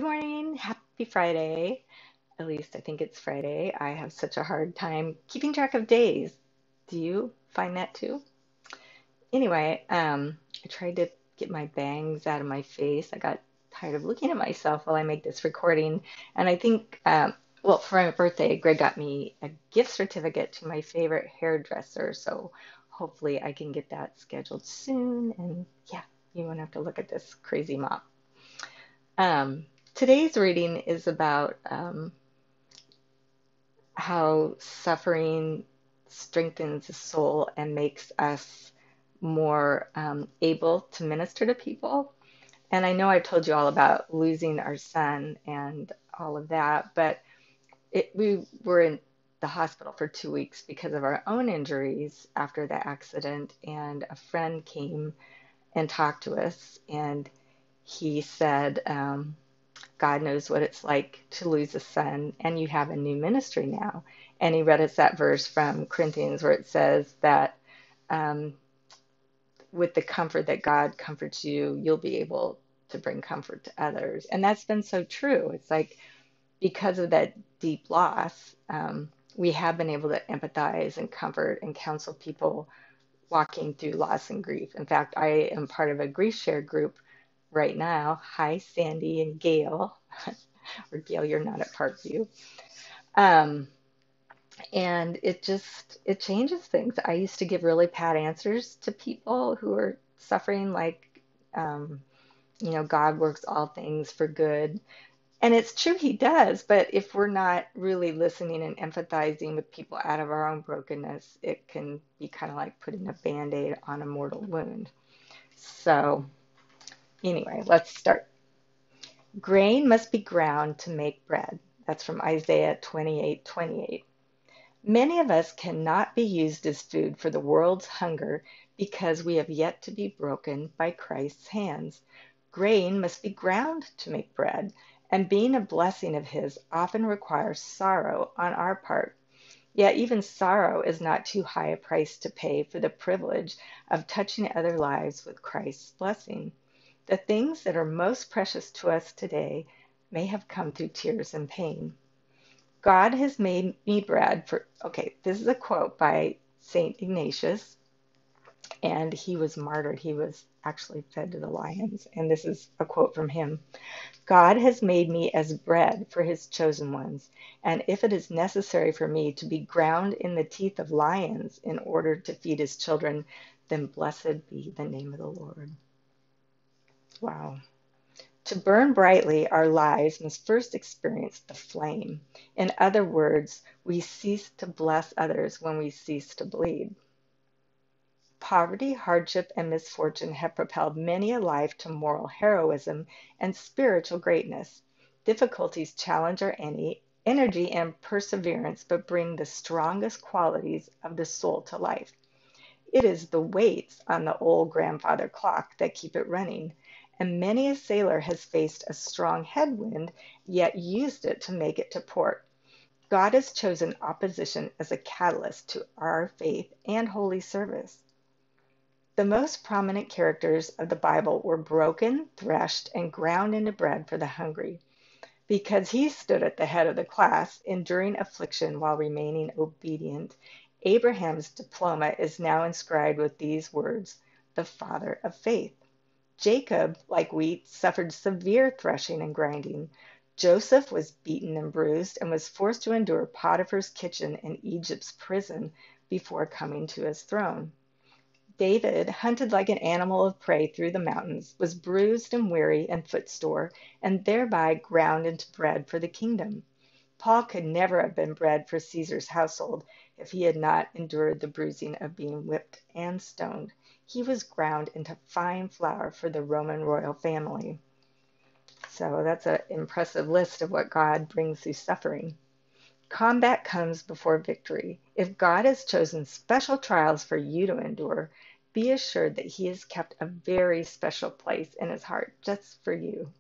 Good morning. Happy Friday. At least I think it's Friday. I have such a hard time keeping track of days. Do you find that too? Anyway, I tried to get my bangs out of my face. I got tired of looking at myself while I make this recording. And I think, well, for my birthday, Greg got me a gift certificate to my favorite hairdresser. So hopefully I can get that scheduled soon. And yeah, you won't have to look at this crazy mop. Today's reading is about how suffering strengthens the soul and makes us more able to minister to people. And I know I've told you all about losing our son and all of that, but we were in the hospital for 2 weeks because of our own injuries after the accident. And a friend came and talked to us, and he said, God knows what it's like to lose a son, and you have a new ministry now. And he read us that verse from Corinthians where it says that um, with the comfort that God comforts you, you'll be able to bring comfort to others. And that's been so true. It's like because of that deep loss, we have been able to empathize and comfort and counsel people walking through loss and grief. In fact, I am part of a grief share group right now. Hi, Sandy and Gail. Or Gail, you're not at Parkview. Um, and it changes things. I used to give really pat answers to people who are suffering, like, um, God works all things for good. And it's true, he does. But if we're not really listening and empathizing with people out of our own brokenness, it can be kind of like putting a band-aid on a mortal wound. So, anyway, let's start. Grain must be ground to make bread. That's from Isaiah 28:28. Many of us cannot be used as food for the world's hunger because we have yet to be broken by Christ's hands. Grain must be ground to make bread, and being a blessing of His often requires sorrow on our part. Yet even sorrow is not too high a price to pay for the privilege of touching other lives with Christ's blessing. The things that are most precious to us today may have come through tears and pain. God has made me bread for, okay, this is a quote by St. Ignatius, and he was martyred. He was actually fed to the lions. And this is a quote from him. God has made me as bread for his chosen ones. And if it is necessary for me to be ground in the teeth of lions in order to feed his children, then blessed be the name of the Lord. Wow. To burn brightly, our lives must first experience the flame. In other words, we cease to bless others when we cease to bleed. Poverty, hardship, and misfortune have propelled many a life to moral heroism and spiritual greatness. Difficulties challenge our energy and perseverance, but bring the strongest qualities of the soul to life. It is the weights on the old grandfather clock that keep it running, and many a sailor has faced a strong headwind, yet used it to make it to port. God has chosen opposition as a catalyst to our faith and holy service. The most prominent characters of the Bible were broken, threshed, and ground into bread for the hungry. Because he stood at the head of the class, enduring affliction while remaining obedient, Abraham's diploma is now inscribed with these words, the father of faith. Jacob, like wheat, suffered severe threshing and grinding. Joseph was beaten and bruised and was forced to endure Potiphar's kitchen and Egypt's prison before coming to his throne. David, hunted like an animal of prey through the mountains, was bruised and weary and footsore, and thereby ground into bread for the kingdom. Paul could never have been bread for Caesar's household if he had not endured the bruising of being whipped and stoned. He was ground into fine flour for the Roman royal family. So that's an impressive list of what God brings through suffering. Combat comes before victory. If God has chosen special trials for you to endure, be assured that He has kept a very special place in His heart just for you.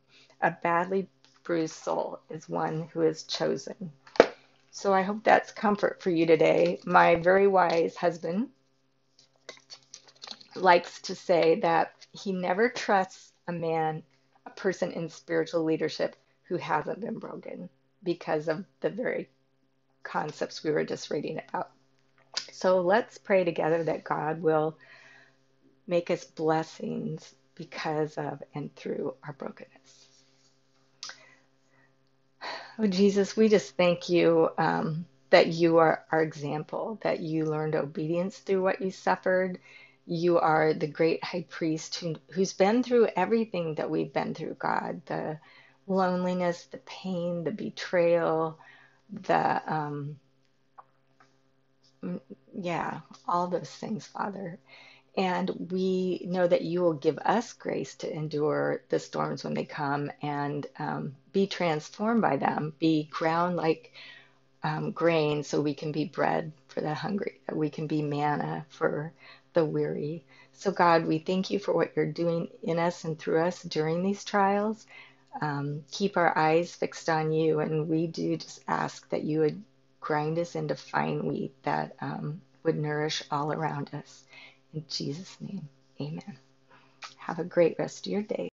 A badly bruised soul is one who is chosen. So I hope that's comfort for you today. My very wise husband likes to say that he never trusts a person in spiritual leadership who hasn't been broken because of the very concepts we were just reading about. So let's pray together that God will make us blessings because of and through our brokenness. Oh, Jesus, we just thank you that you are our example, that you learned obedience through what you suffered. You are the great high priest who's been through everything that we've been through, God, the loneliness, the pain, the betrayal, the, yeah, all those things, Father. And we know that you will give us grace to endure the storms when they come and be transformed by them, be ground like grain so we can be bread for the hungry, that we can be manna for the weary. So, God, we thank you for what you're doing in us and through us during these trials. Keep our eyes fixed on you, and we do just ask that you would grind us into fine wheat that would nourish all around us. In Jesus' name, amen. Have a great rest of your day.